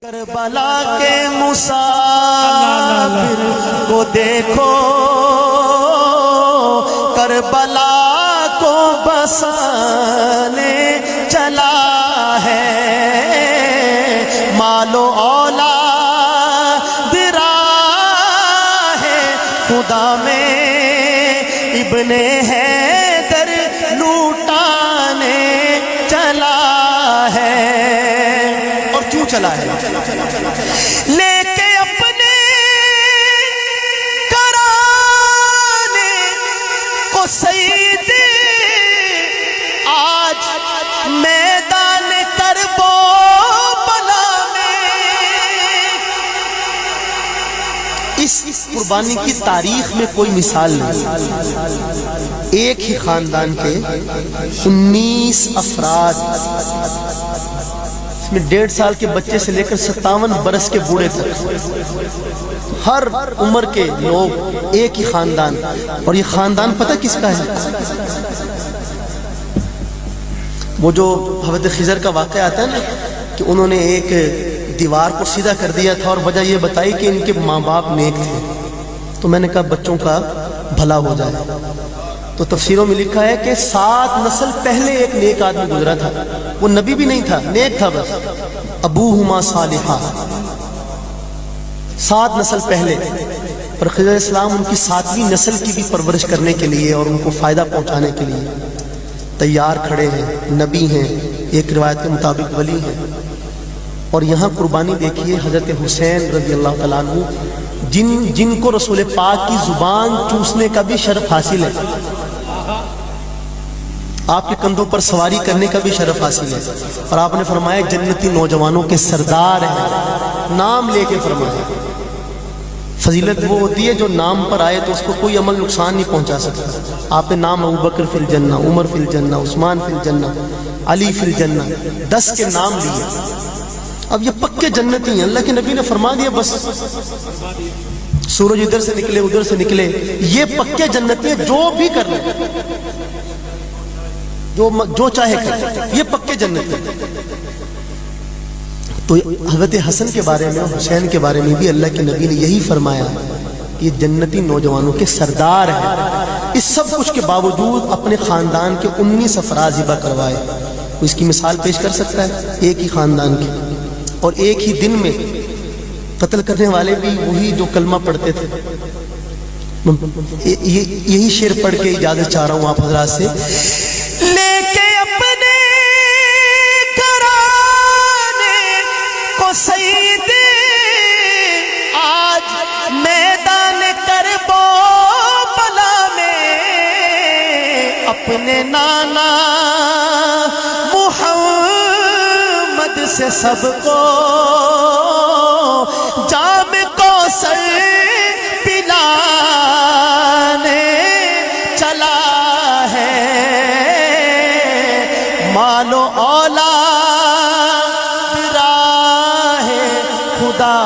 کربلا کے مسافر کو دیکھو، کربلا کو بسانے چلا ہے، مال و اولاد راہ خدا میں ابن حیدر لوٹانے چلا ہے۔ اور کیوں چلا ہے؟ لے کے اپنے کرانے کو سید آج میدان کربلا میں۔ اس قربانی کی تاریخ میں کوئی مثال نہیں۔ ایک ہی خاندان کے 19 افراد، اس میں 1.5 سال کے بچے سے لے کر 57 برس کے بوڑھے تک، ہر عمر کے لوگ، ایک ہی خاندان۔ اور یہ خاندان پتہ کس کا ہے؟ وہ جو حضرت خضر کا واقعہ آتا ہے نا کہ انہوں نے ایک دیوار کو سیدھا کر دیا تھا اور وجہ یہ بتائی کہ ان کے ماں باپ نیک تھے، تو میں نے کہا بچوں کا بھلا ہو جائے۔ تو تفسیروں میں لکھا ہے کہ 7 نسل پہلے ایک نیک آدمی گزرا تھا، وہ نبی بھی نہیں تھا، نیک تھا بس، ابوہما صالحہ، 7 نسل پہلے۔ پر خضر علیہ السلام ان کی 7ویں نسل کی بھی پرورش کرنے کے لیے اور ان کو فائدہ پہنچانے کے لیے تیار کھڑے ہیں، نبی ہیں، ایک روایت کے مطابق ولی ہیں۔ اور یہاں قربانی دیکھیے حضرت حسین رضی اللہ تعالیٰ عنہ، جن کو رسول پاک کی زبان چوسنے کا بھی شرف حاصل ہے، آپ کے کندھوں پر سواری کرنے کا بھی شرف حاصل ہے، اور آپ نے فرمایا جنتی نوجوانوں کے سردار ہیں، نام لے کے فرمایا۔ فضیلت وہ ہوتی ہے جو نام پر آئے تو اس کو کوئی عمل نقصان نہیں پہنچا سکتا۔ آپ نے نام ابوبکر فی الجنہ، عمر فی الجنہ، عثمان فی الجنہ، علی فی الجنہ، 10 کے نام لیے۔ اب یہ پکے جنتی ہیں، اللہ کے نبی نے فرما دیا بس، سورج ادھر سے نکلے ادھر سے نکلے، یہ پکے جنتی ہیں، جو بھی کر لیں، جو چاہے کر، یہ پکے جنتی ہیں۔ تو حضرت حسن کے بارے میں، حسین کے بارے میں بھی اللہ کے نبی نے یہی فرمایا کہ یہ جنتی نوجوانوں کے سردار ہیں۔ اس سب کچھ کے باوجود اپنے خاندان کے 19 افراد ذبح کروائے۔ اس کی مثال پیش کر سکتا ہے؟ ایک ہی خاندان کی، اور ایک ہی دن میں قتل کرنے والے بھی وہی جو کلمہ پڑھتے تھے۔ یہی شعر پڑھ کے اجازت چاہ رہا ہوں آپ حضرات سے۔ لے کے اپنے کرانے کو سید آج میدان کربلا میں، اپنے نانا محمد سے سب کو جام کوثر پلانے چلا ہے، مال و اولاد راہ خدا